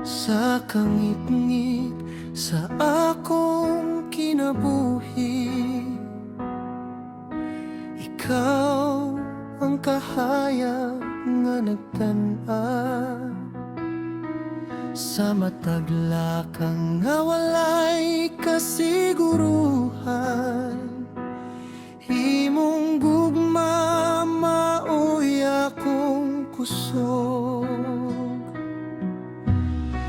sa kangit-ngit sa akong kinabuhi. Ikaw ang kahayag nga nagtan-a sa matag lakang nga walay kasiguruhan. Himong gugma maoy akong kusog,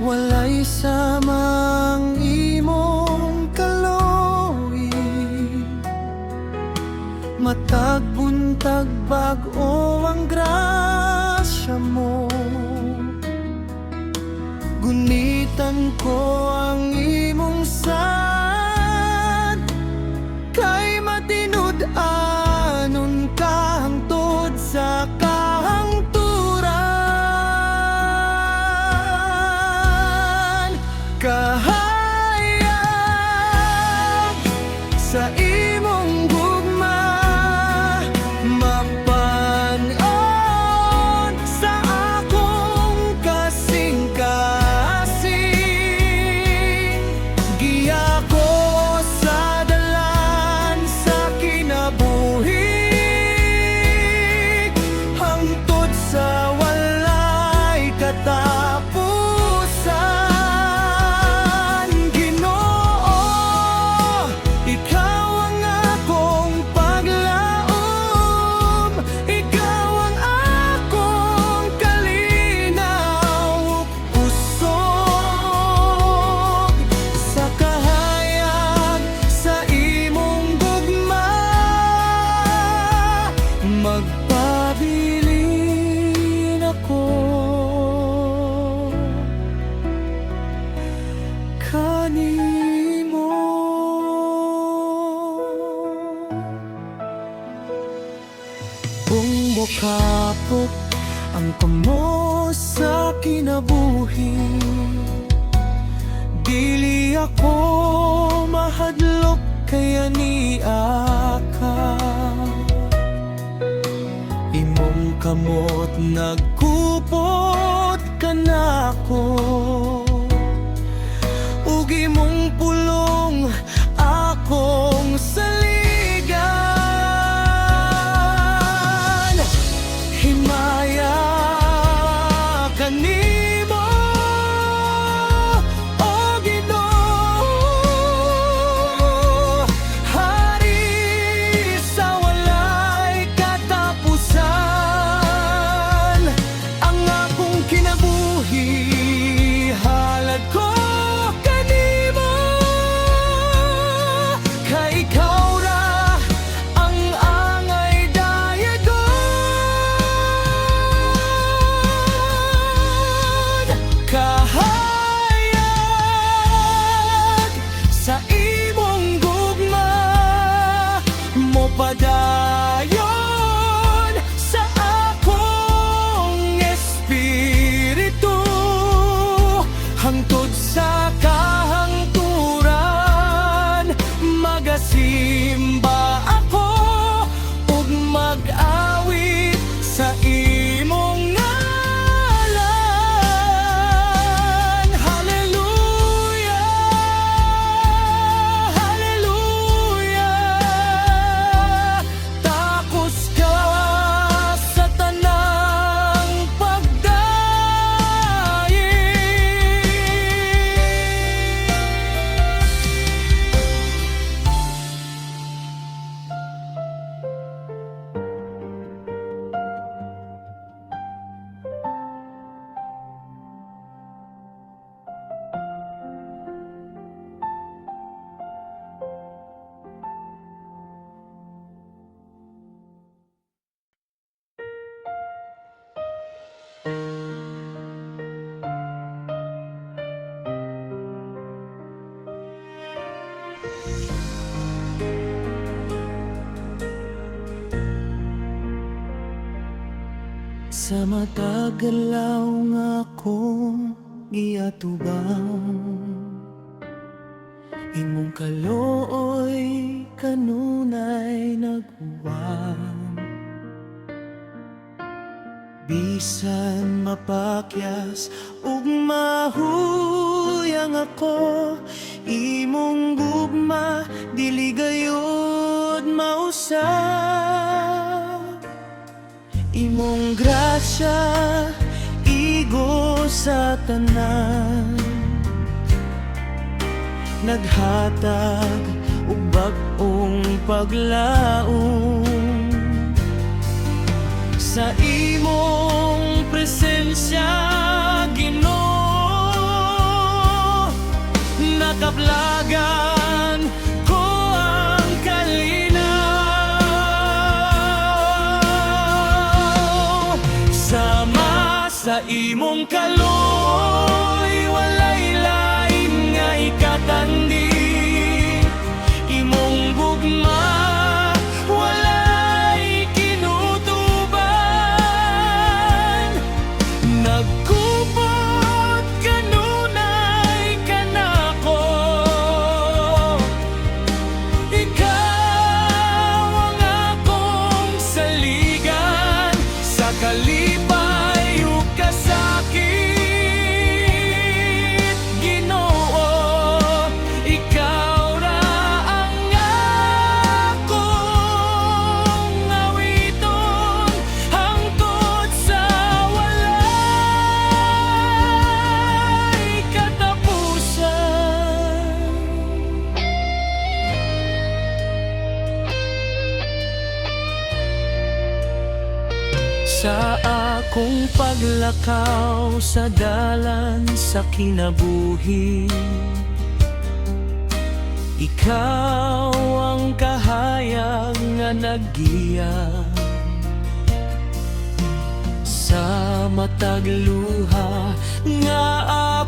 walay samang imong kaloy. Matag buntag bag-o ang grasya mo, gunitan ko ang imong sad. Kay matinud-anon ka hangtod sa kahangturan. Kahayag sa imong gugma, mapan-on sa akong kasing-kasing. Giya ko sa dalan sa kinabuhi, hangtod sa walay katapusan. Ginoo, ikaw ang akong paglaom, ikaw ang akong kalinaw, usog sa kahayag sa imong gugma. Magpabilin ako kanimo. Kung mokapot ang kamo sa kinabuhi, dili ako mahadlok kaya niaka. Imong kamot nagkupot ka na ko, ug imong pulong akong saligan. Himaya kanimo, o Ginoo, hari sa walay katapusan. Ang akong kinabuhi, halad ko kanimo, kay ikaw ra ang angay dayagon. Kahayag sa imong gugma, mopadayon sa akong espiritu, hangtod sa kahangturan. Magasimba ako ug mag-awit sa imong ngalan. Hallelujah, hallelujah. Takos ka sa tanang sa matagalaw nga akong giatubang. Imong kalooy kanunay naghuwang, Bisan mapakyas ug mahuyang ako, imong gugma dili gayud mausab. Imong grasya igo sa tanan, naghatag ug bag-ong paglaom. Sa imong presensya, Ginoo, nakablagan ko ang kalinaw. Sama sa imong kaloy, walay lain nga ikatandi. Imong gugma sa akong paglakaw sa dalan sa kinabuhi. Ikaw ang kahayag nga naggiya sa matag luha nga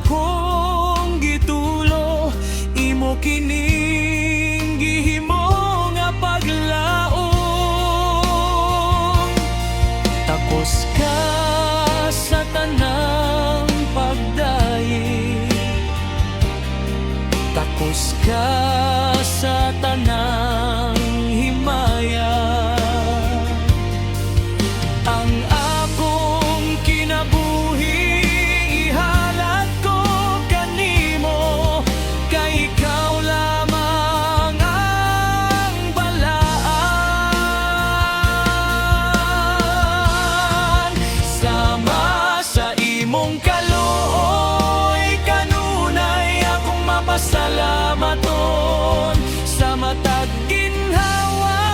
akong gitulo. Imo kining gihimo nga paglaom. Takos ka sa tanang pagdayi, takos ka sa tanang himaya. Ang akong kinabuhi ihalat ko kanimo, kay ikaw lamang ang balaan. Sama sa imong kaluoy, kanunay akong mapasalamaton. Sa matag ginhawa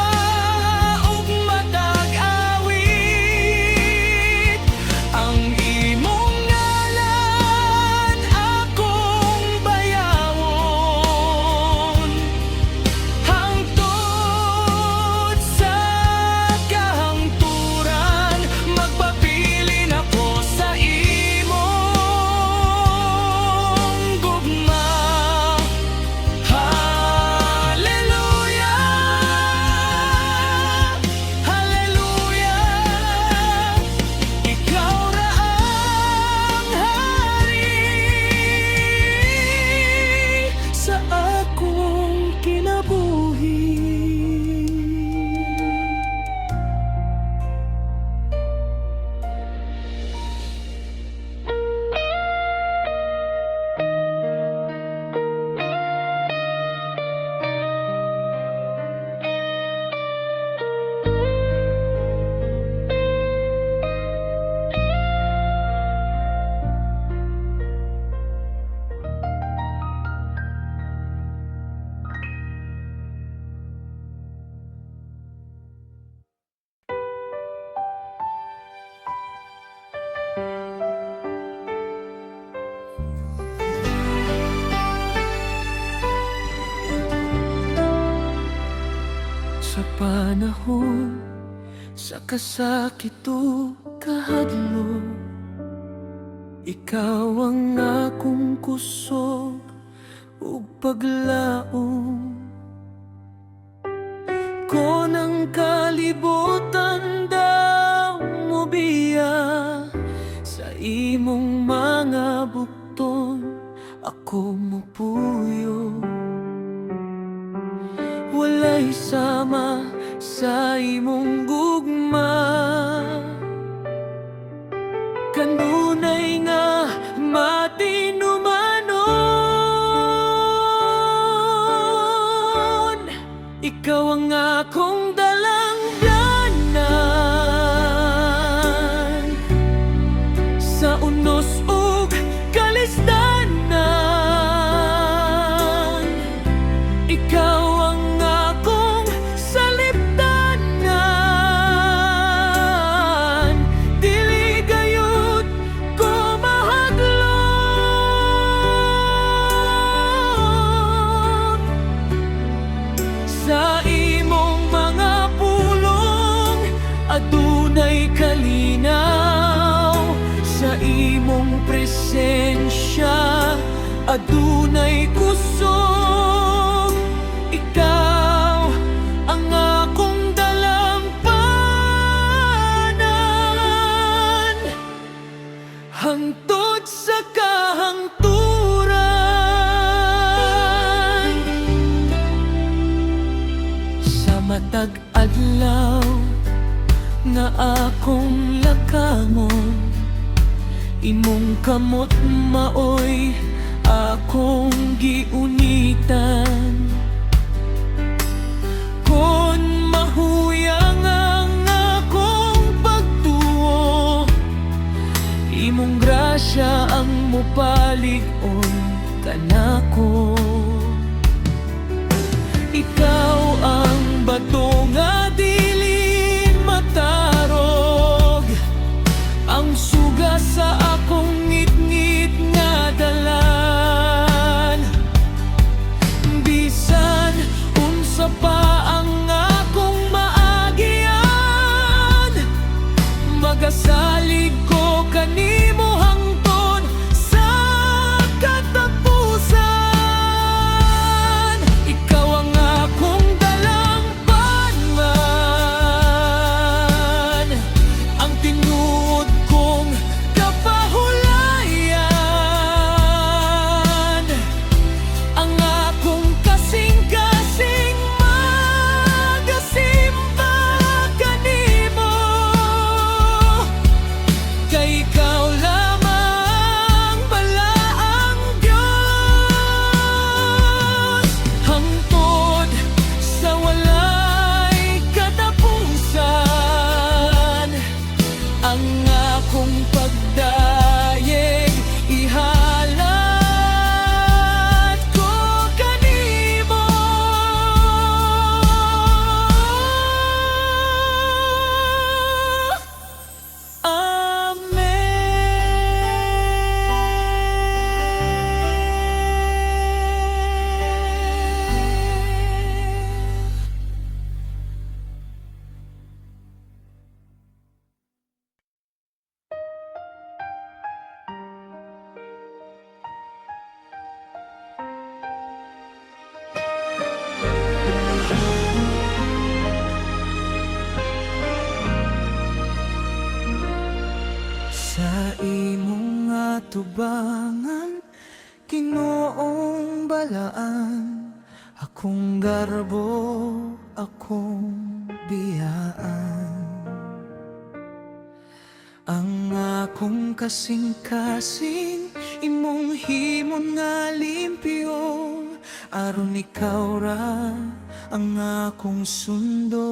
ug matag awit, ang imong ngalan akong bayawon. Hangtod sa kahangturan, magpabilin ako sa imong gugma. Sa panahon sa kasakit o kahadlo, ikaw ang akong kusog ug paglaom. Ko ng kalibutan daw mo biya, sa imong mga bukton ako mupuyo. Walay sama sa imong gugma, presensya, adunay kusog. Ikaw ang akong dalampanan, hangtod sa kahangturan. Sa matag adlaw nga akong lakamon, imong kamot maoy akong giunitan. Kon mahuyang ang akong pagtuo, imong grasya ang mupalig-on kanako. Ikaw ang bato nga dili matarog, ang suga sa akong ngit-ngit nga dalan. Bisan unsa pa ang akong maagian, magasalig ko kanimo hangtod sa katapusan. Ikaw ang akong dalampanan, ang tinuod kong kapahulayan, ang akong kasing-kasing magasimba kanimo. Kay ikaw lamang bala ang Diyos, hangtod sa walay katapusan. Ang akong pagdayeg ihalat ko kanimo. Sa imong atubangan, Ginoong balaan, akong garbo, akong biyaan. Ang akong kasing-kasing, imong himon nga limpyo, aron ikaw ra ang akong sundon.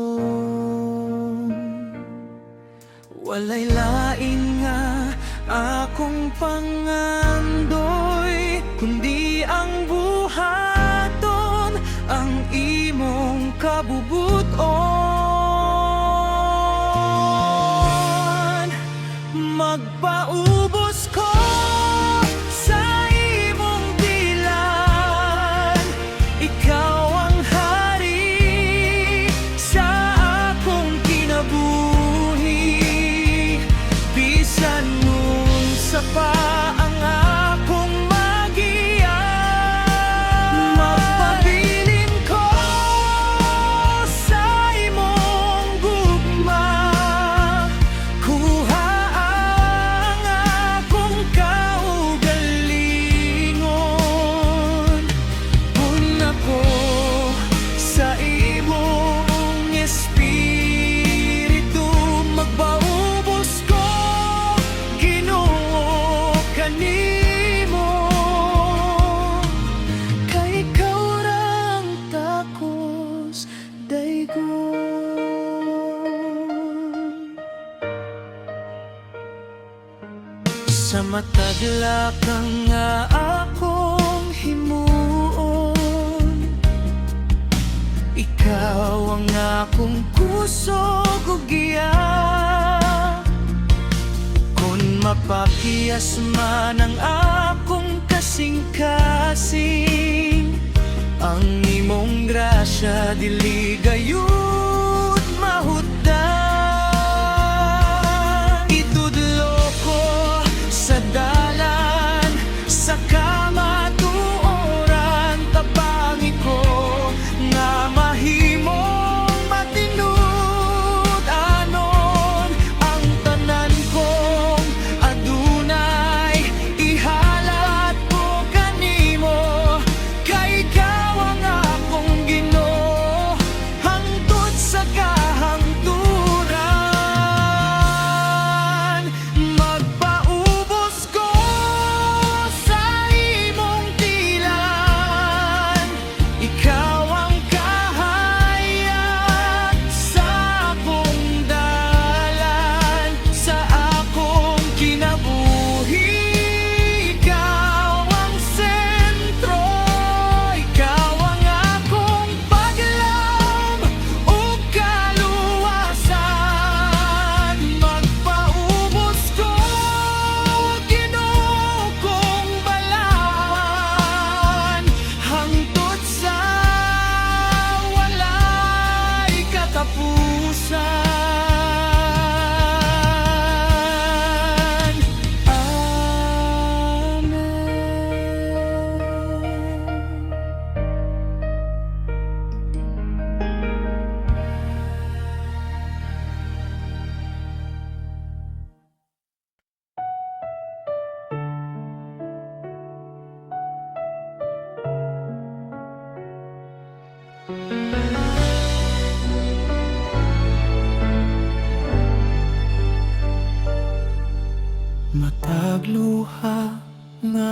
Walay lain nga akong pangandoy, kundi ang buhaton, ang imong kabubuton. Magpaubos ko sa imong dilan, ikaw ang hari sa akong kinabuhi. Bisan nun sa pa ang akong magiyan, magpabilin ko sa imong gugma. Kuha ang akong kaugalingon, una ko sa imong espiritu. Magpaubos ko, Ginoo, kanimo, kay ikaw ra ang takos daygon. Sa matagla kang nga akong himuon, ikaw ang akong kusog ug giya. Kung mapakiyas man ang akong kasing-kasing, ang imong grasya dili gayud mahutdan. Itudlo ko sa dalan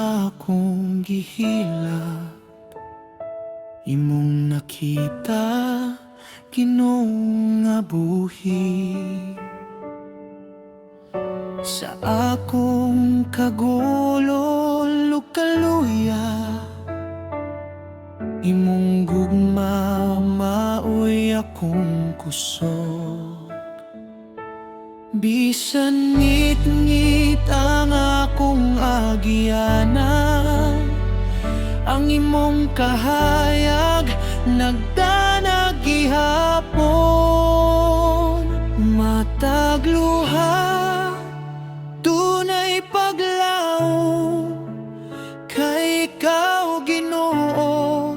akong gihilak, imong nakita Ginoo nga buhi. Sa akong kagulo lukaluya, imong gugma maoy akong kusog. Bisan ngit-ngit ang akong agiana, ang imong kahayag nagdanag gihapon. Matag luha, dunay paglaom, kay ikaw Ginoo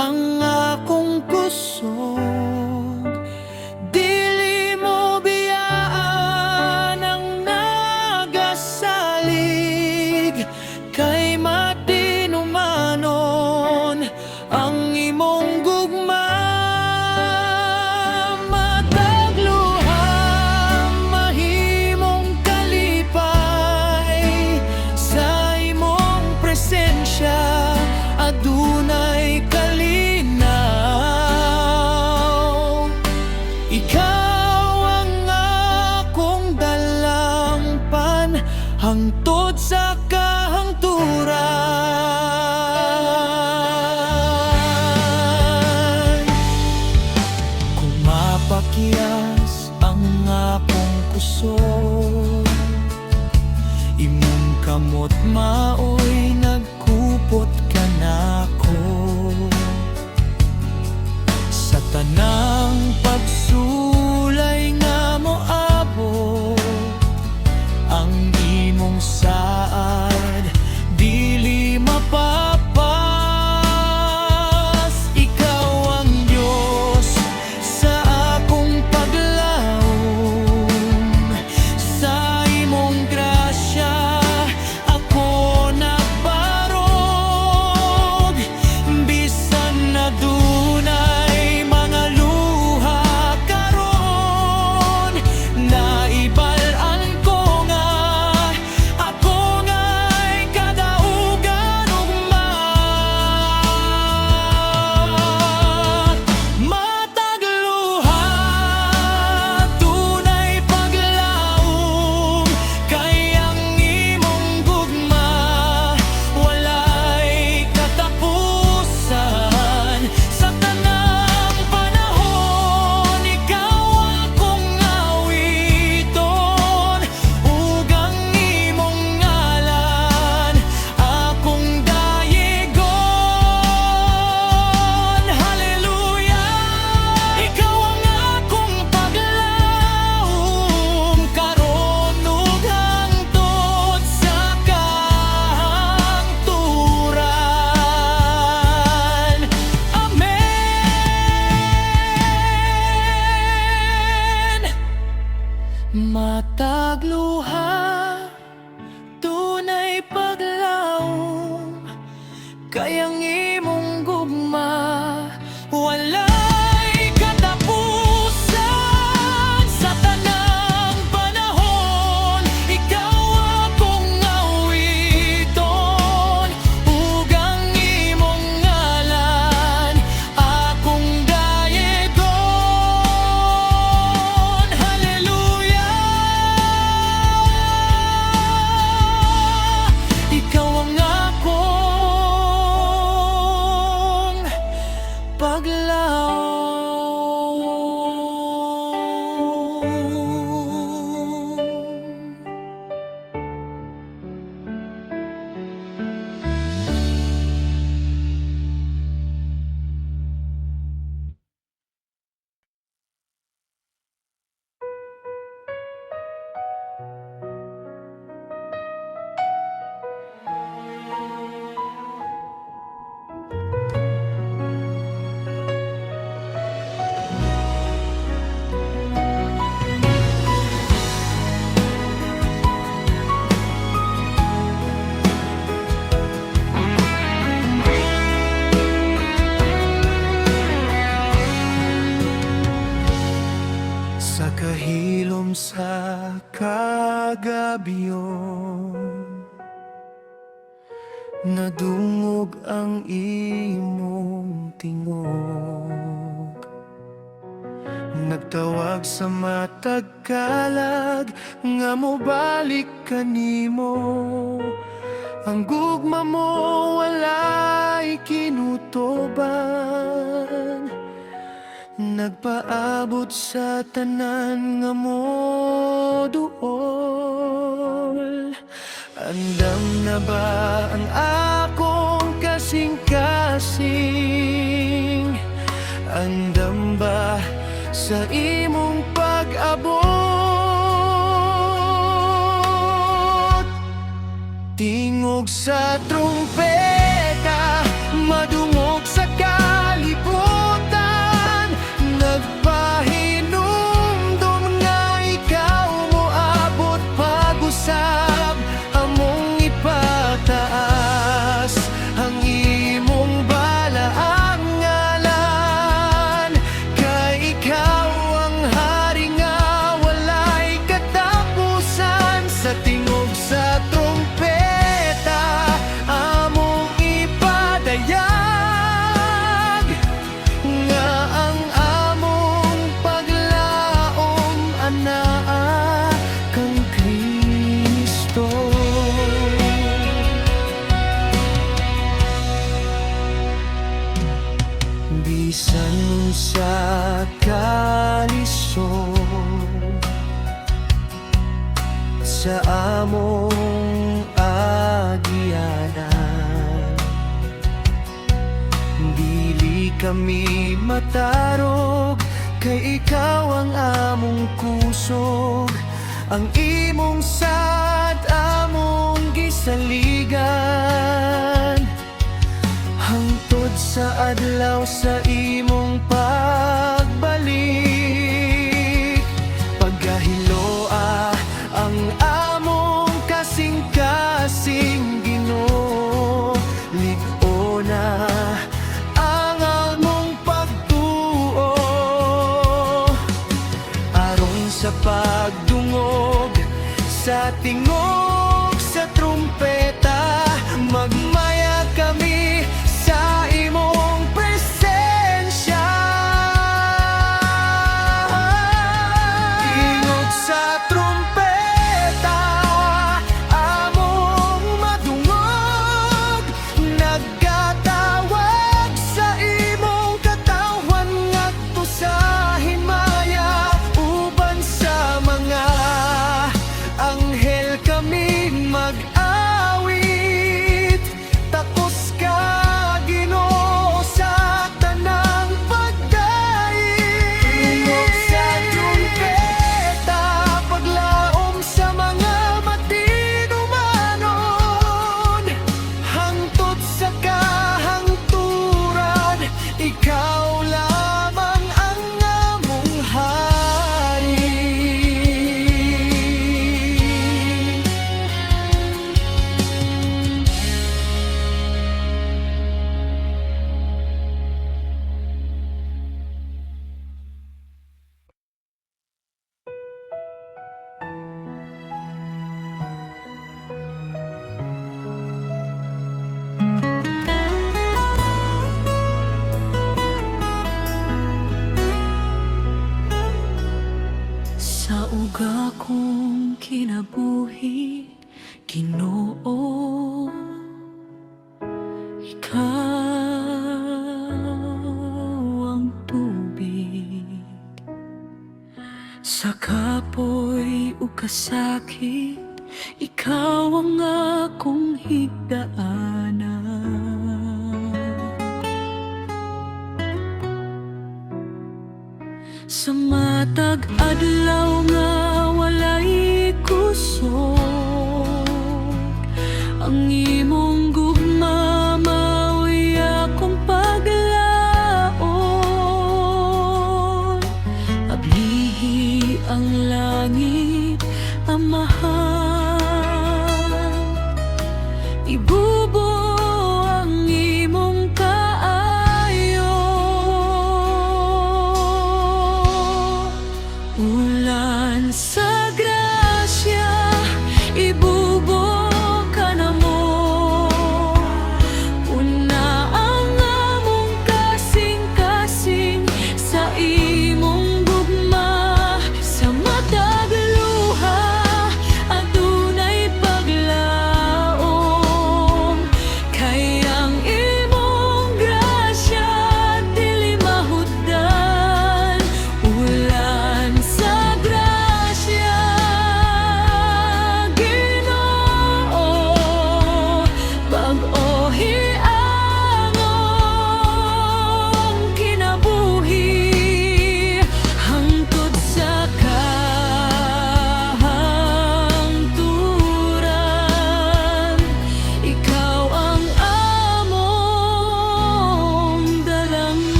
ang akong kusog. Dili mo biyaan ang nagasalig, kay matinumanon ang imong gugma. Matag luha, mahimong kalipay, sa imong presensya adunay kalinaw. Ikaw ang akong dalangpan hangtod sa kahangturan. Kung mapakyas ang akong kusog, imong kamot maoy nagkupot ka nako. Sa tanang pagsulay nga moabot, ang imong saad dili mapapas. Ikaw ang Diyos sa akong paglaom, sa imong grasya ako nagbarog. Bisan na dunay mga luha karon, naibalaan ko nga ako nga'y kadaugan ugma. Matag luha, dunay paglaom, kay ang imong gugma walay katapusan. Sa tanang panahon, ikaw akong awiton, ug ang imong ngalan akong dayegon. Hallelujah! Ikaw ang akong paglaom, karon ug hangtod sa kahangturan. Amen. Matag luha, tunay paglaom, kay ang imong gugma walay katapusan. Sa tanang panahon, ikaw akong awiton, ug ang imong ngalan akong dayegon. Hallelujah! Ikaw ang akong paglaom. Sa kahilom sa kagabiyon, nadungog ang imong tingog. Nagtawag sa matag kalag nga mobalik kanimo. Ang gugma mo walay kinutoban, nagpaabot sa tanan nga moduol. Andam na ba ang akong kasing-kasing? Andam ba sa imong pag-abot? Tingog sa trumpeta, madungog sa kalibutan, nagpahinumdum nga ikaw moabot pag-usab. Among ipataas ang imong balaang ngalan, kay ikaw ang hari nga walay katapusan. Sa tingog sa trumpeta, among ipadayag nga ang among paglaom anaa kang Kristo. Bisan sa kalisod sa among agyanan, dili kami matarog, kay ikaw ang among kusog. Ang imong sad among gisaligan, hangtod sa adlaw sa imong pagbalik. Pagkahiloa ang among kasing-kasing, Ginoo, lig-ona ang among pagtuo. Aron sa pagdungog sa tingog sa trumpeta, magmaya kami sa imong presensya. Tingog sa trumpeta, among madungog, nagkatawag sa imong katawan ngadto sa himaya. Uban sa mga anghel kami mag-awit, takos ka Ginoo sa tanang pagdaig. Tingog sa trumpeta, paglaom sa mga matinumanon, hangtod sa kahangturan, ikaw lamang ang among hari. Sa uga kong kinabuhi, Ginoo, ikaw ang tubig. Sa kapoy o kasakit, ikaw ang akong higdaanan. Sa matag adlaw nga walay kusog, ang imong gugma mao'y akong paglaon. Ablihi ang langit, Amahan, ibubo ang imong kaayo. Ulan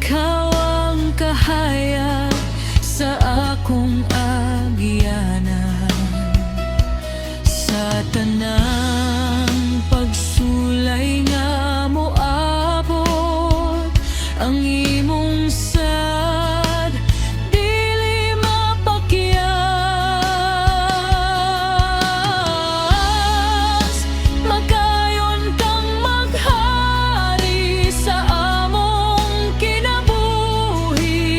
ikaw ang kahayag sa akong agyanan. Sa tanang pagsulay nga moabot ang imong sad, dili mapakyas. Magayon kang maghari sa among kinabuhi.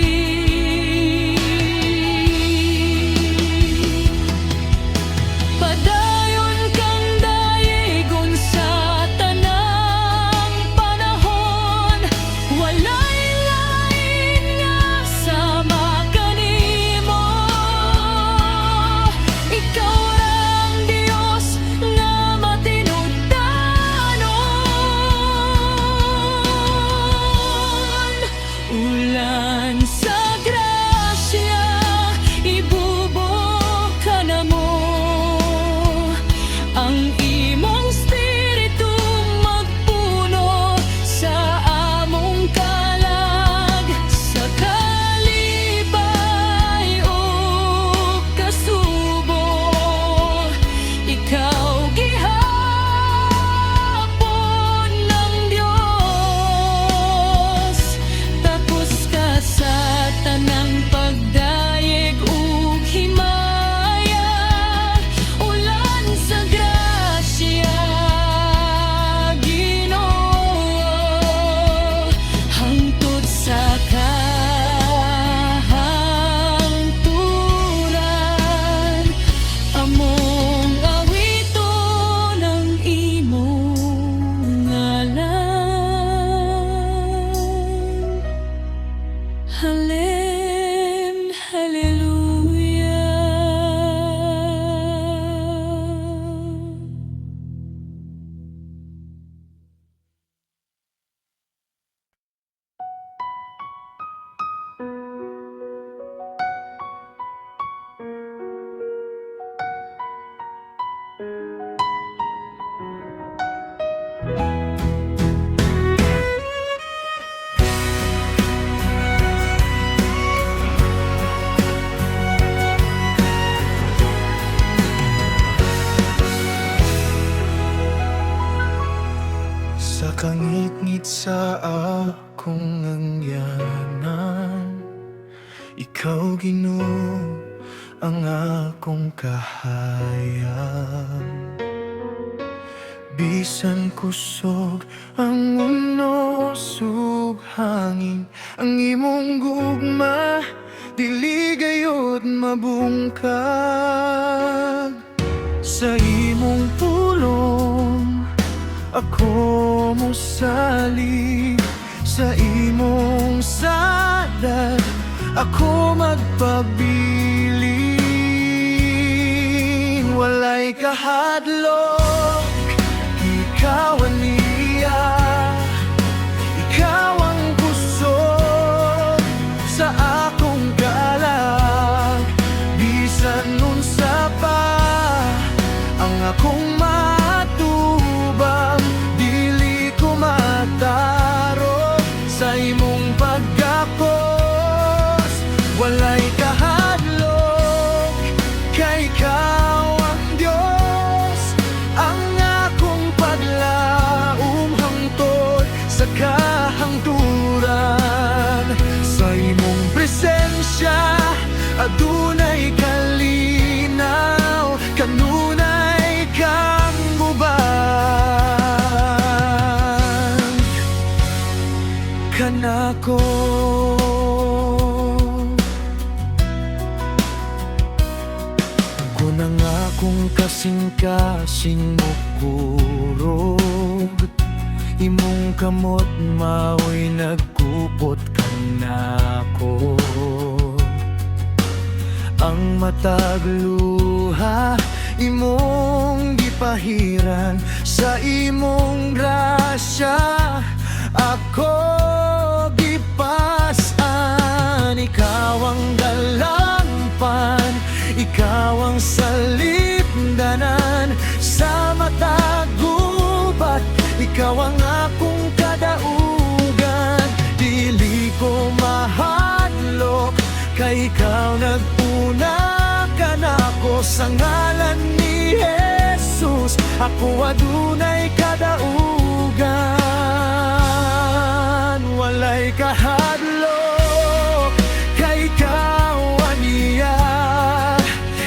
Padayon kang dayigon sa tanang panahon, walay lain nga sama kanimo. Ikaw rang Dios nga matinud-tanon. Ulan sa grasya, ibubok ka na mo. Ang imong espiritu magpuno sa among kalag, sa kalipay o kasubo. Ikaw gihapon ng Diyos, tapos ka sa tanang pagdayeg ug himaya. Ulan sa grasya, Ginoo, hangtod sa kahangturan. Among awiton ang imong ngalan. Hallel, hallelujah. Sa kangit-ngit sa akong angyanan, ikaw Ginoo ang akong kahayag. Bisan kusog ang unos ug hangin, ang imong gugma dili gayud mabungkag. Sa imong pulong ako mosalig, sa imong sadat ako magpabilin. Walay kahadlok, ikaw aniya, ikaw ang kusog sa akong kalag. Bisan unsa pa ang akong matubang, dili ko mataro sa imong pagkapos. Walay kahadlok, kay ikaw ang Diyos, ang akong paglaom hangtod sa kahangturan. Sa imong presensya adunay kalinaw, kanunay kang guban kanako. Kunang akong kasing-kasing mukurog, imong kamot mao'y nagkupot kanako. Ang matag luha imong gipahiran, sa imong grasya ako gipas-an. Ikaw ang dalampan, ikaw ang salipdanan sa matag gubat, ikaw ang akong kadaugan. Dili ko sa ngalan ni Jesus, ako adunay kadaugan. Walay kahadlok, kay ikaw aniya.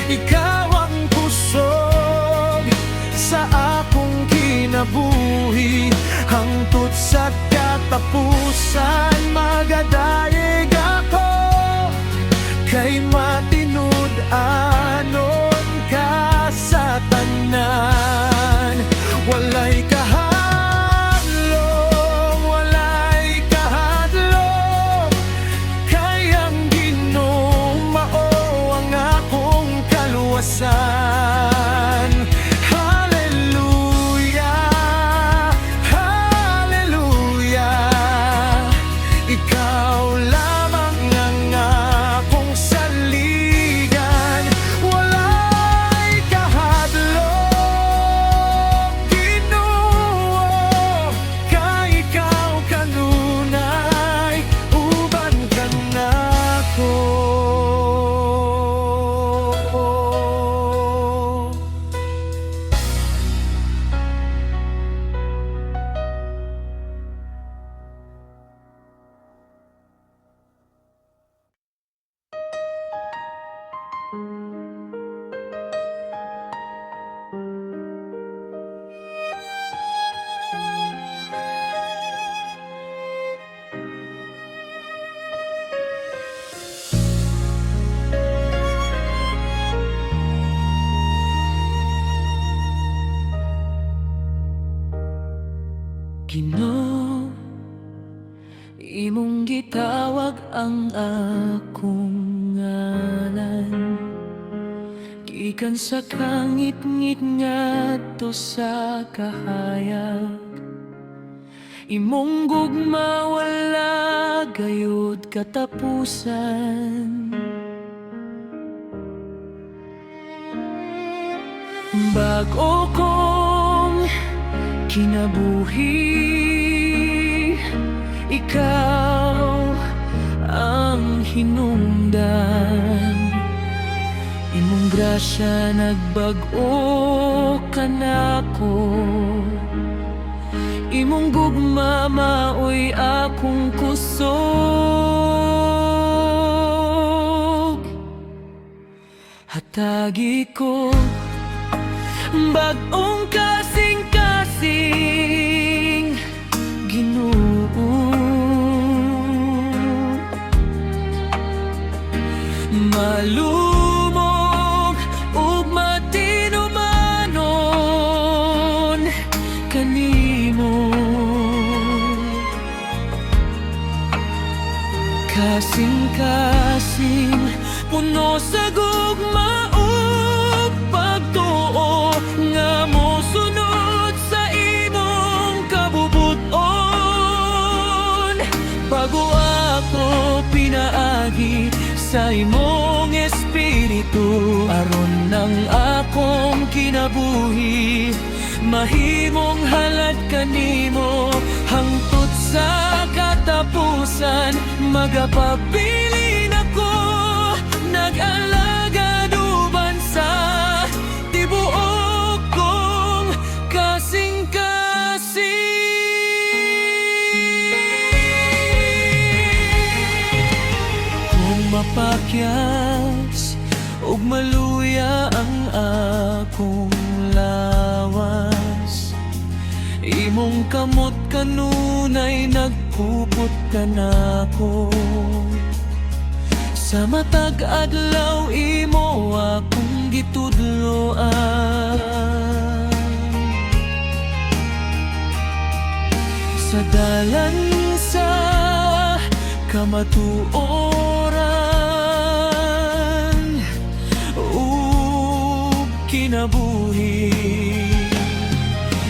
Ikaw ang kusog sa akong kinabuhi, hangtod sa katapusan. Magadayeg ako, kay matinud anon ka sa tanan. Walay kahadlok, walay kahadlok, kay ang Ginoo mao ang akong kaluwasan. Hallelujah, hallelujah, ikaw lamang ang akong saligan. Walay kahadlok, Ginoo, kay ikaw kanunay, uban ka nako. Ginoo, imong gitawag ang akong ngalan, gikan sa kangit-ngit ngadto sa kahayag. Imong gugma wala gayud katapusan. Bag-o kong kinabuhi, ikaw ang hinungdan. Imong grasya nagbag-o kanako, imong gugma maoy akong kusog. Hatagi ko bag-ong kasing-kasing, Ginoo. Malumog ug matinumanon kanimo, kasing-kasing, puno sa gugma ug pagtuo, nga mosunod sa imong kabubuton. Bago ako pinaagi sa imong espiritu, aron ng akong kinabuhi, mahimong halad kanimo, hangtod sa katapusan. Magapabilin ako, nag-alagad uban sa tibuok kong kasing-kasing. Kung mapakyas ug maluya ang akong lawas, imong kamot kanunay nagpuput ka nako. Sa matag adlaw imo akong gitudloan, sa dalan sa kamatuoran ug kinabuhi.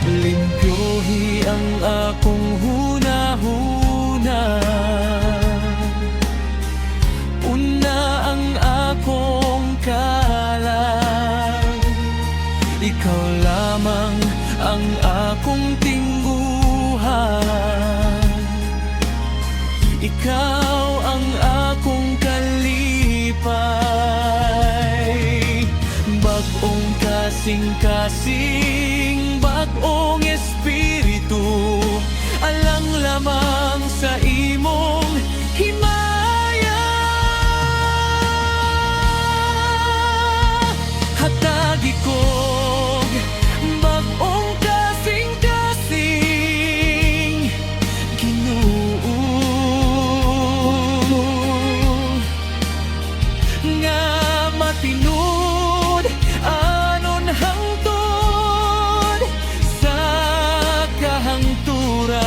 Limpyohi ang akong hunahuna, una ang akong kalang. Ikaw lamang ang akong tingguhan, ikaw ang akong kalipay. Bag-o kasing-kasing bag-ong espiritu, alang lamang sa imong himaya. Hatagi kog bag-ong kasing-kasing Ginoo, nga matinud anon hangtod sa kahangturan.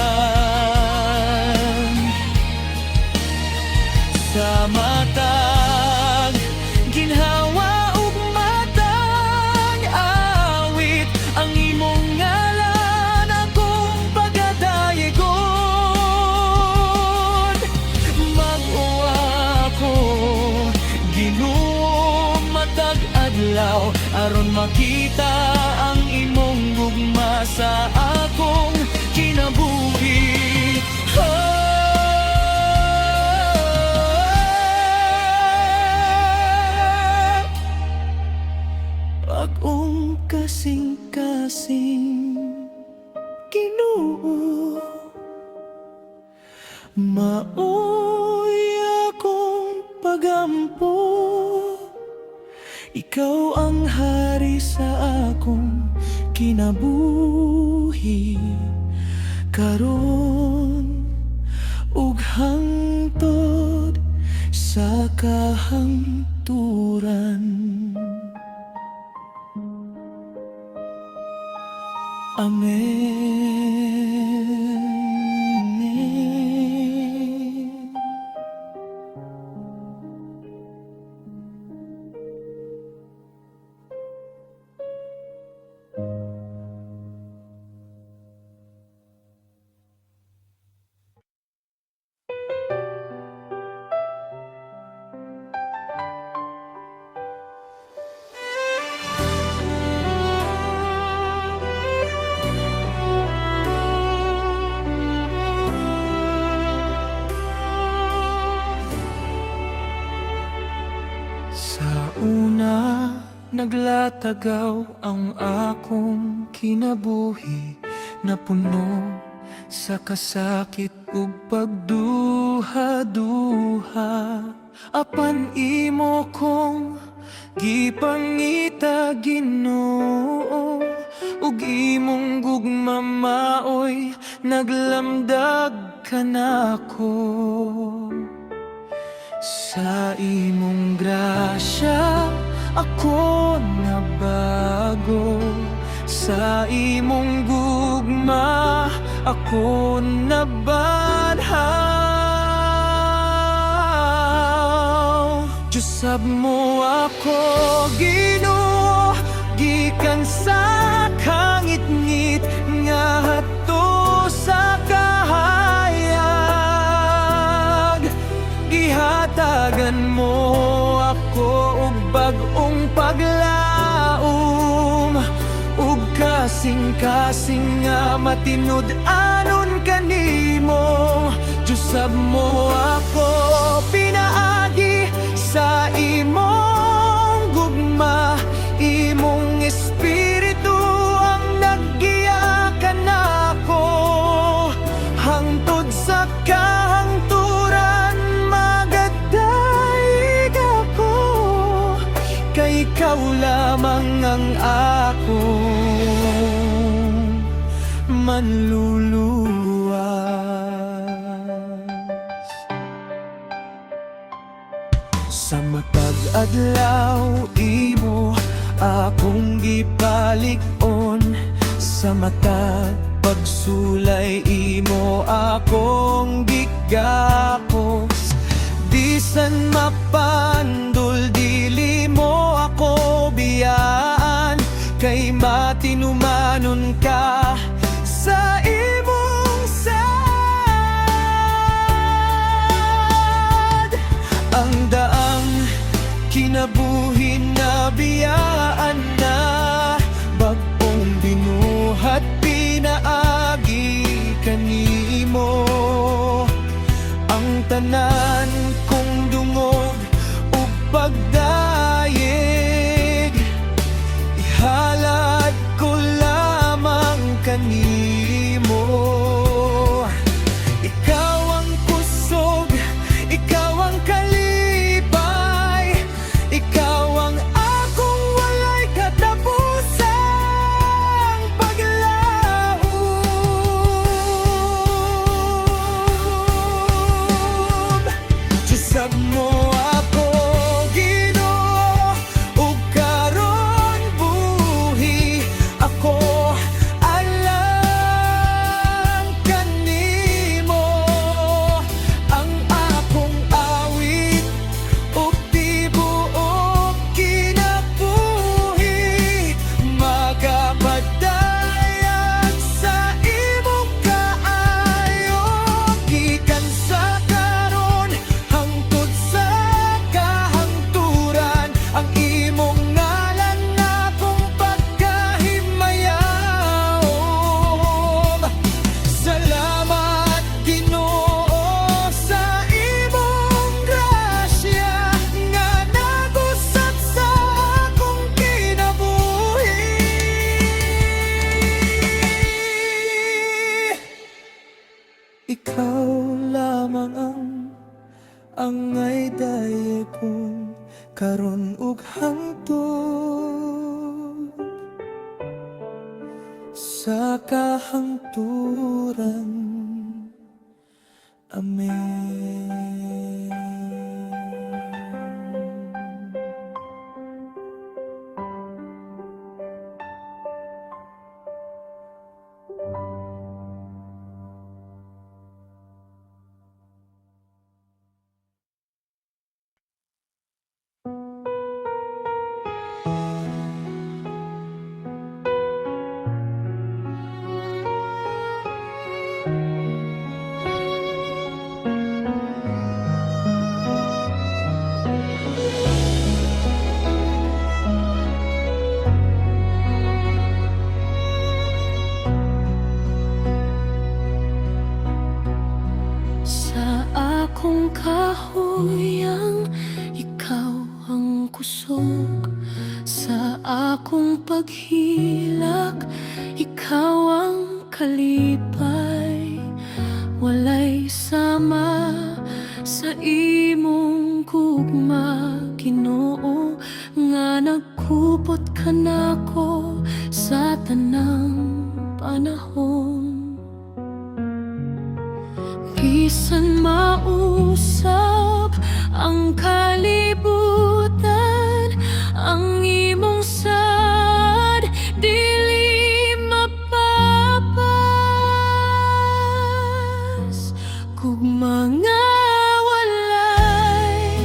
Sa matag ginhawa ug matag awit, ang imong ngalan akong pagadayegon. Mag-uwa ko Ginoo matag adlaw, aron makita ang imong gugma sa akong kinabuhi. Bag-ong kasing-kasing Ginoo, maoy akong pagampo. Ikaw ang hari sa akong kinabuhi, karon ug hangtod sa kahangturan. Amen. Sa una, naglatagaw ang akong kinabuhi, na puno sa kasakit ug pagduha-duha. Apan imo kong gipangita, Ginoo, ug imong gugma maoy naglamdag kanako. Sa imong grasya ako nabago, sa imong gugma ako nabanhaw. Diyosab mo ako, Ginoo, gikan sa kangit-ngit nga hato sa kahayag. Ihatagan mo ako ug bag-ong paglaom, ug kasing-kasing nga matinud anon kanimo. Diyosab mo ako, pinaagi sa imong gugma, imong espiritu ang naggiya kanako. Hangtod sa kahangturan magadayeg ako, kay ikaw lamang ang akong manluluwas. Sa matag adlaw imo akong gipalig-on, sa matag pagsulay imo akong gigapos. Bisan mapandol dili mo ako biyaan, kay matinumanon ka sa imong sad. Ang daang kinabuhi na biyaan na, bag-ong binuhat pinaagi kanimo. Ang tanan kong dungog ug pagdayeg ihala angay daye kung karon ug hangtod sa kahangturan. Amen. Sa akong kahuyang, ikaw ang kusog. Sa akong paghilak, ikaw ang kalipay. Walay sama sa imong gugma, Ginoo, nga nagkupot ka nako sa tanang panahon. Bisan mausap ang kalibutan, ang imong sad dili mapapas. Kung mga walay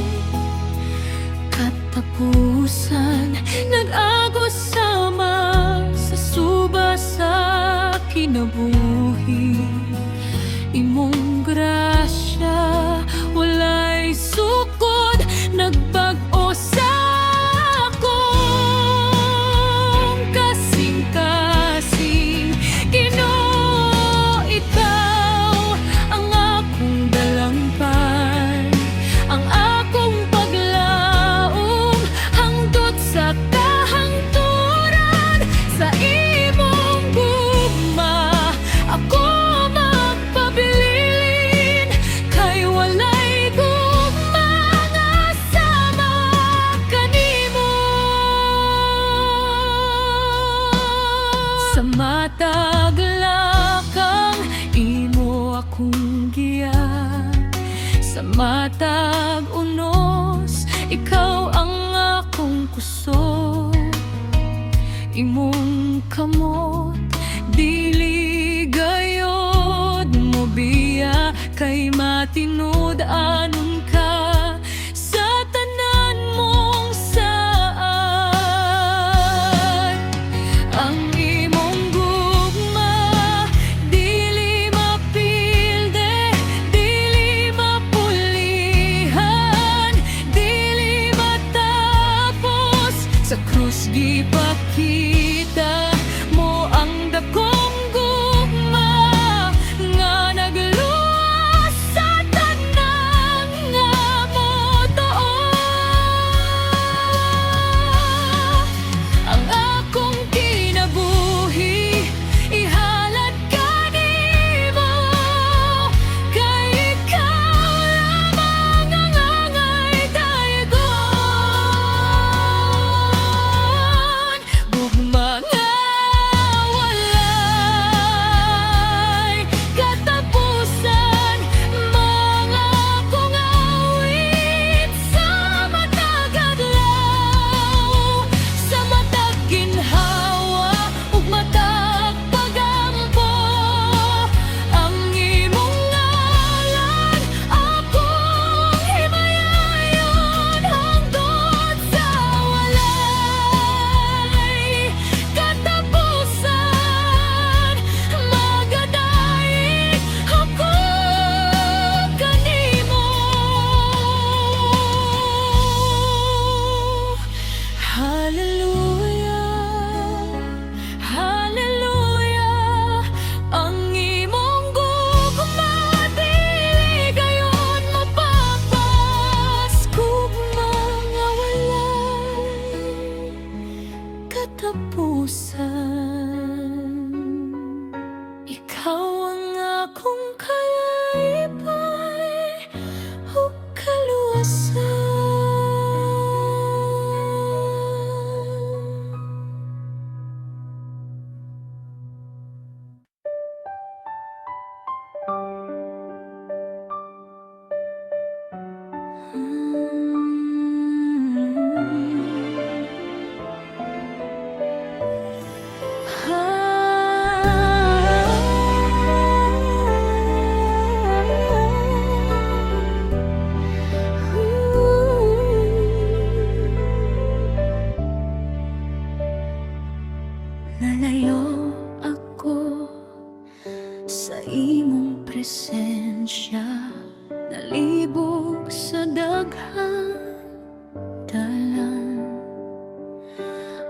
katapusan, nag-agos sama sa suba sa kinabuhi. Imong grasya walay sukod, nagbag-o sa akong kasing-kasing. Ginoo, ikaw ang akong dalangpan, ang akong paglaom hangtod sa kahangturan. Sa imong gugma ako magpabilin, kay walay gugma nga sama kanimo. Sa matag lakang imo akong giya, sa matag unos ikaw ang akong kusog. Imong kamot dili gayod mo biya, kay matinud anon ka sa tanan mong saan. Ang imong gugma dili mapilde, dili mapulihan, dili matapos. Sa krus gipakita mo ang dakong gugma nga nagluwas sa tanan nga motuon. Ang akong kinabuhi ihalad kanimo, kay ikaw lamang ang angay dayogon. Gugma palibog sa daghang dalan.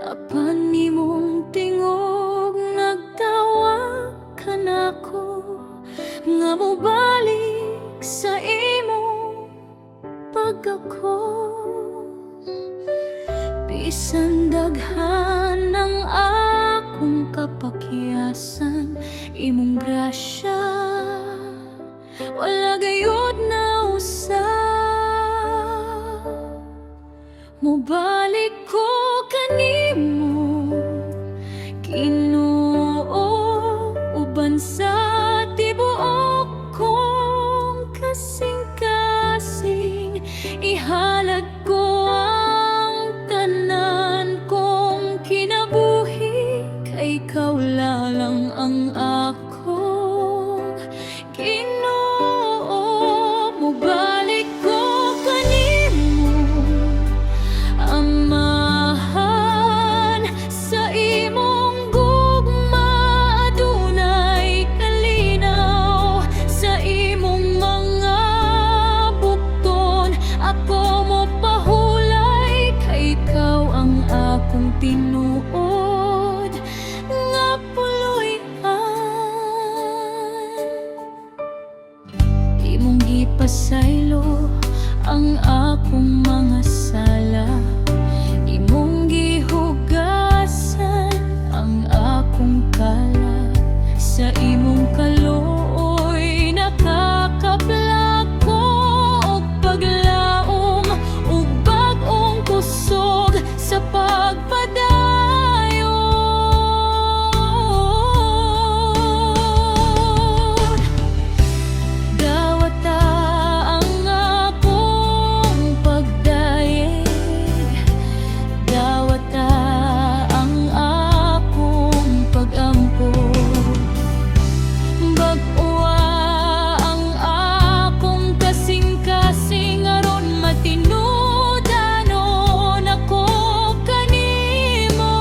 Apan nimong tingog nagtawag ka nako, nga mobalik sa imong pagkakos. Bisan daghan ang akong kapakyasan, imong grasya wala gayud na usab. Mobalik ko kanimo, Ginoo, uban sa tibuok kong kasing-kasing. Ihalad ko ang tanan kong kinabuhi, kay ikaw lang ang akong Ginoo. Mobalik ko kanimo, Amahan, sa imong gugma adunay kalinaw. Sa imong mga bukton ako mopahulay, kay ikaw ang akong tinuod nga puloy-an. Imong gipasaylo ang akong mga sala, imong gihugasan ang akong kalag. Sa imong kalooy nakakaplako og paglaom, ug bag-ong kusog sa pagpadayon. Dawata ang akong pagdaig, dawata ang akong pag-ampo. Bag-uwa ang akong kasing-kasing, aron matinudanon ako kanimo.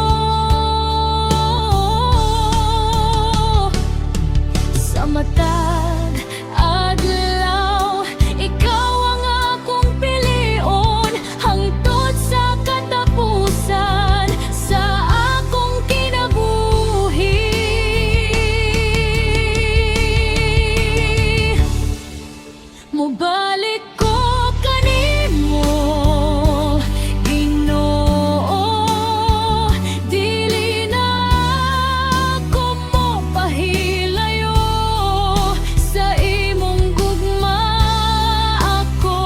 Sa matag adlaw, ikaw ang akong pilion, hangtod sa katapusan sa akong kinabuhi. Mobalik ko kanimo, Ginoo, dili na ako mopahilayo. Sa imong gugma ako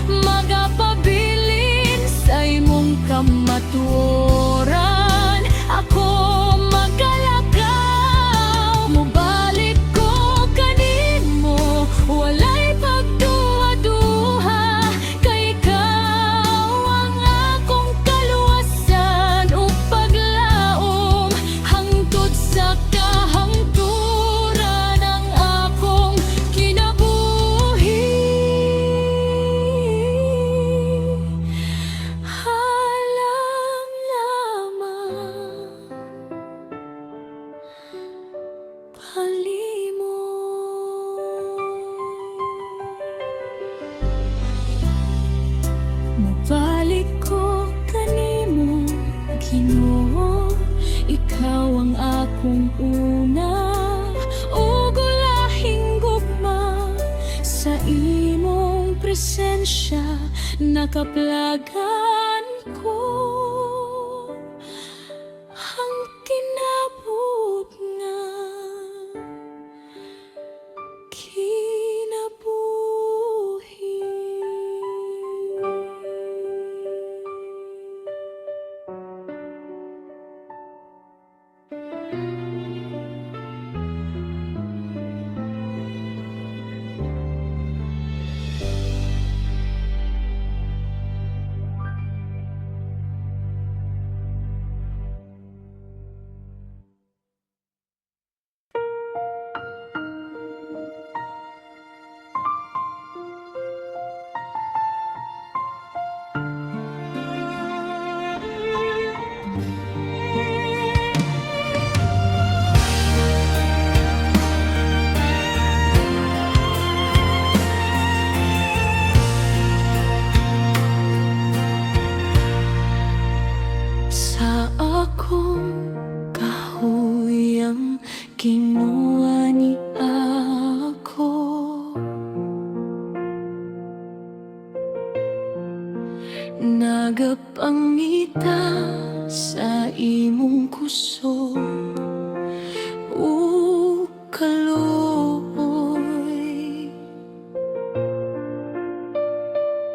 magapabilin, sa imong kamatuoran ako magalakaw. Mobalik ko kanimo, walay pagduha-duha, kay ikaw ang akong kaluwasan ug paglaom, hangtod sa kahangturan ang akong kinabuhi. Halang lamang palimo. Mabalik ko kanimo, Ginoo, ikaw ang akong una ug ulahing gugma. Sa imong presensya nakaplagan ko ang kinabugna. Kinabuhi. nagapangita sa imong kusog o kaloy.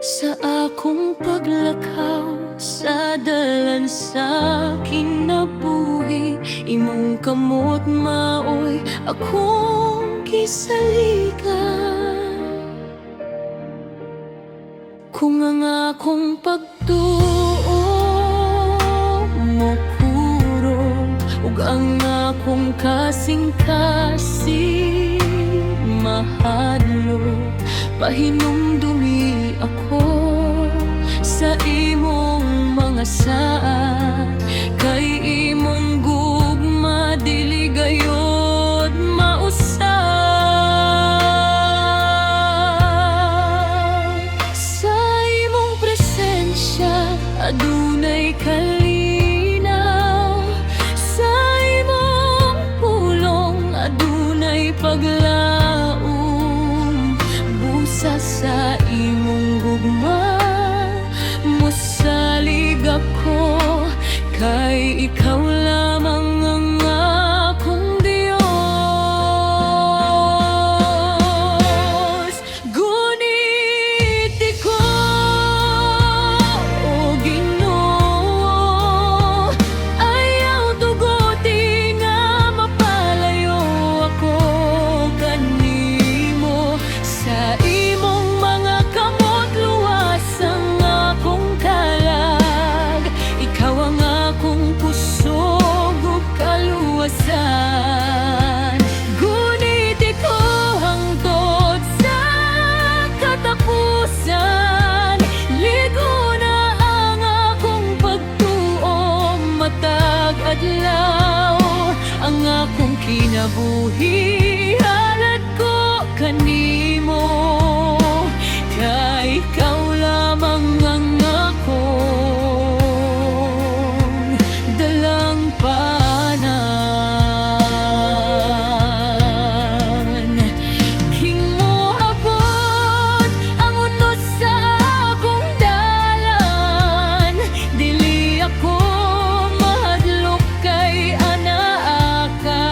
Sa akong paglakaw sa dalan sa kinabuhi, imong kamot maoy akong kisaligan. Kung ang akong pagtuo mo kurong, ug ang akong kasing-kasing mahadlok, pahinumdumi ako sa imong mga saad. Kay imong gugma dili gayud mausab. Sa imong presensya adunay kalinaw, sa imong pulong adunay paglaom. Busa sa imong gugma musalig ako, kay ikaw lamang ang akong Diyos. Gunit ko, o Ginoo, ayaw tuguti nga mapalayo ako kanimo. Sa imong mga kamot luwas ang akong kalag, ikaw ang akong kusog ug kaluwasan. Gunit ko hangtod sa katapusan, ligo na ang akong pagtuo matag adlaw. Ang akong kinabuhi halad ko kanimo, kay ikaw lamang ang akong dalampanan. King mo abot ang unos sa akong dalan, dili ako mahadlok kay anaa ka.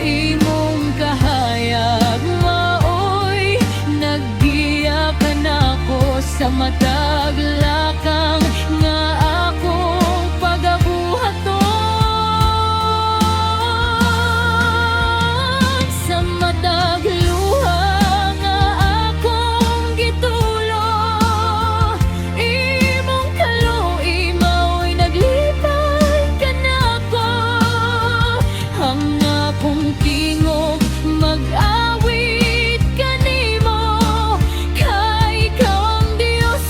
Imong kahayag maoy naggiya ka nako sa matag lakang nga akong pagabuhaton. Sa matag luha nga akong gitulo, imong kaluoy maoy naglipay ka nako. Ang akong tingog mag-awit kanimo, kay ikaw ang Diyos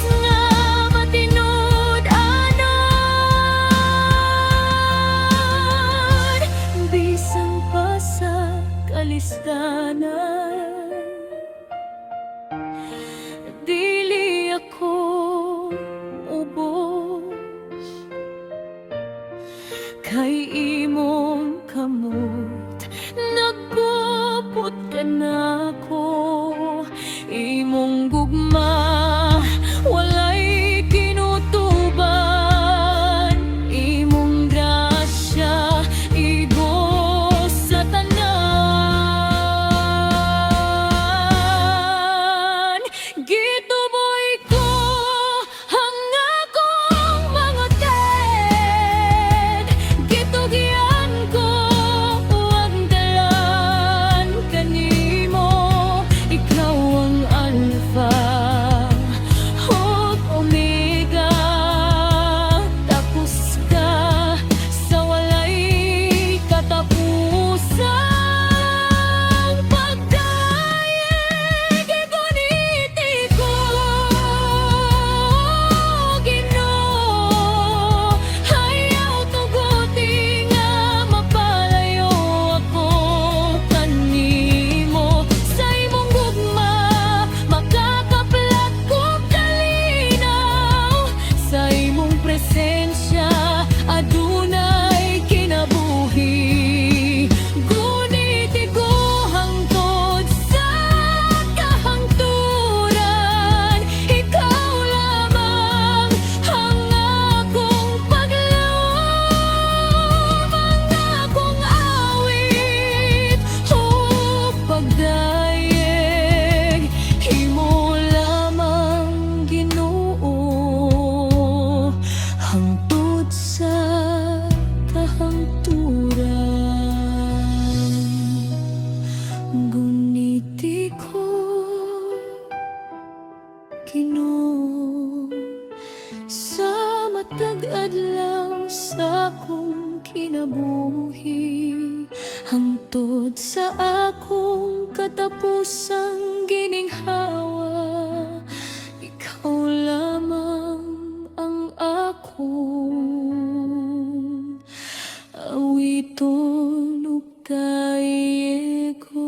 Ginoo. Sa matag adlaw sa akong kinabuhi, hangtod sa akong katapusang gininghawa, ikaw lamang ang akong awiton ug kayeko.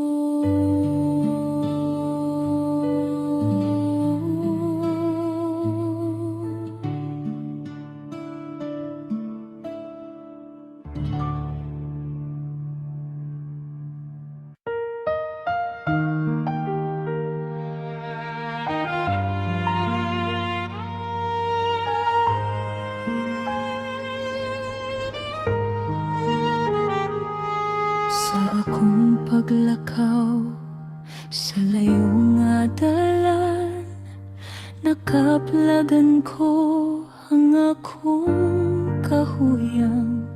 Sa akong paglakaw sa layong nga dalan, nakaplagan ko ang akong kahuyang.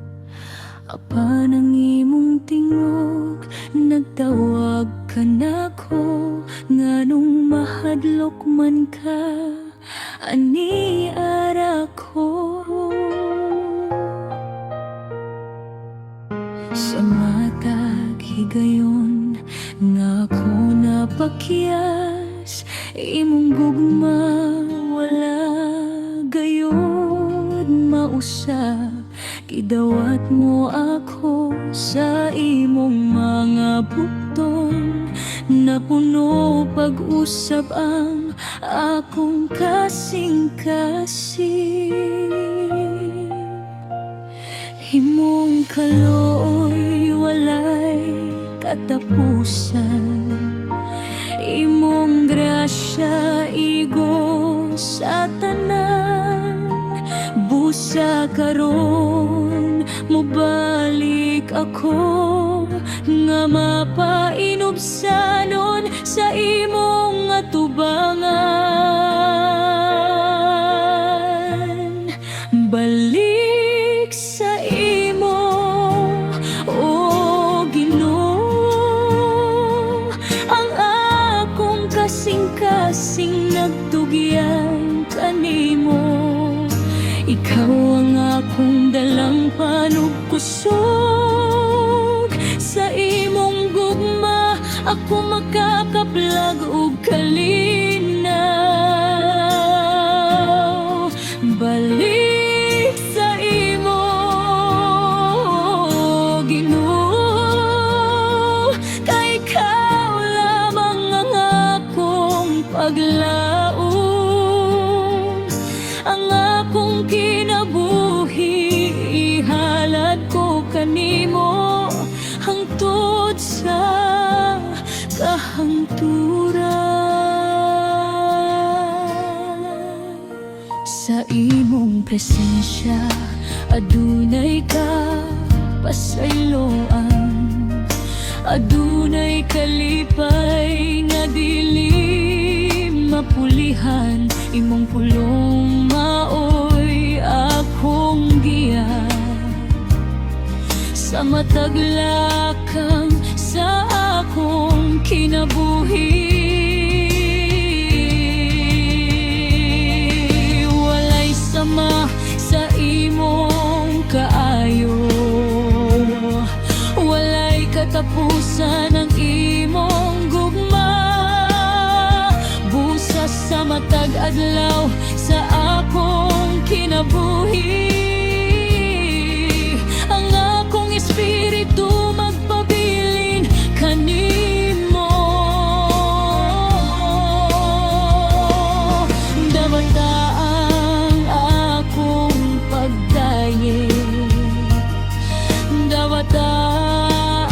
Apan ang imong tingog, nagtawag ka nako, nganong mahadlok man ka, ani ara ko. Sa matag higayon nga ako napakyas, imong gugma wala gayod mausa. Gidawat mo ako sa imong mga bukton, napuno pag-usap ang akong kasing-kasing. Himong kalooy walay katapusan, imong grasya igo sa tanan. Busa karon mobalik ako, nga mapainubsanon sa imong atubangan. Balik sa imo, o Ginoo, ang akong kasing-kasing nagtugyan kanimo. Ikaw ang akong dalang panugkusog, sa imong gugma ako makakaplag ug kalinaw. Balik sa imo, Ginoo, kay ikaw lamang ang akong paglaom. Ang akong kinabuhi ihalad ko kanimo, hangtod sa kahangturan. Sa imong presensya adunay ka pasayloan, adunay kalipay nga dili mapulihan. Imong pulong maoy akong giya, sa mataglakang sa akong kinabuhi. Walay sama sa imong kaayo, walay katapusan ang imong gugma. Busa sa matag adlaw sa akong kinabuhi, ang akong espiritu magpabilin kanimo. Dawata ang akong pagdaye, dawata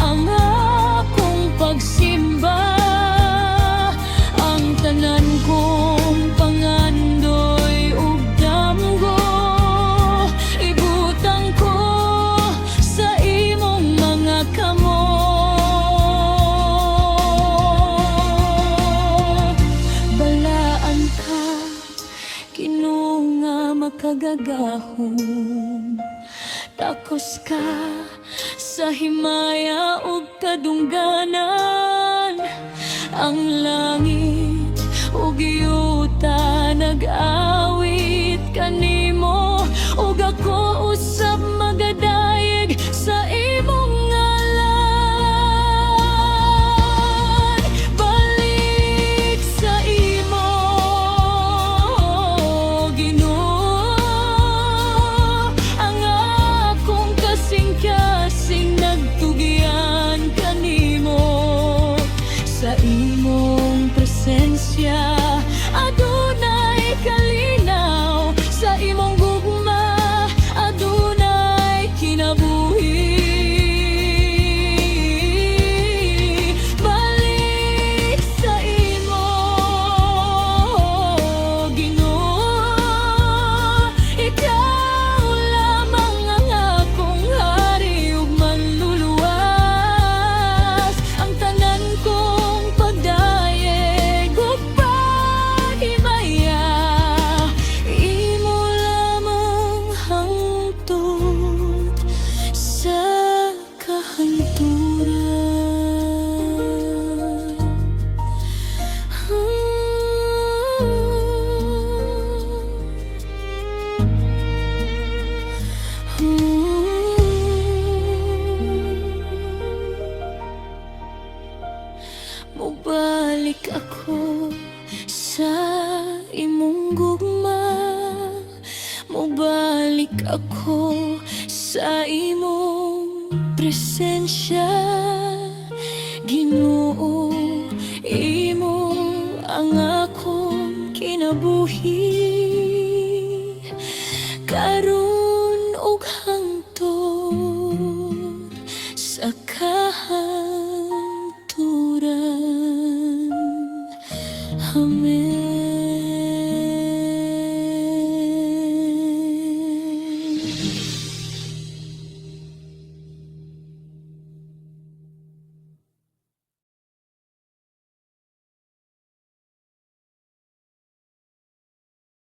ang akong pagsimba. Ang tanan kong pangandoy ug damgo, ibutang ko sa imong mga kamot. Balaan ka, Ginoo, nga makagagahom. Takos ka sa himaya ug kadungganan, ang langit ug yuta nag-awit kanimo, ug ako usab magadayeg sa imong ngalan. Balik sa imo, Ginoo, ang akong kasing-kasing nagtugyan kanimo. Sa imong presensya adunay kalinaw, sa imong gugma adunay kinabuhi. Balik sa imo, Ginoo, ikaw lamang ang akong hari ug manluluwas. Ang tanan kong pagdayeg ug paghimaya, imo lamang hangtod sa mubalik ako sa imong gugma, mubalik ako sa imong presensya. Ginoo, imo ang akong kinabuhi. Karon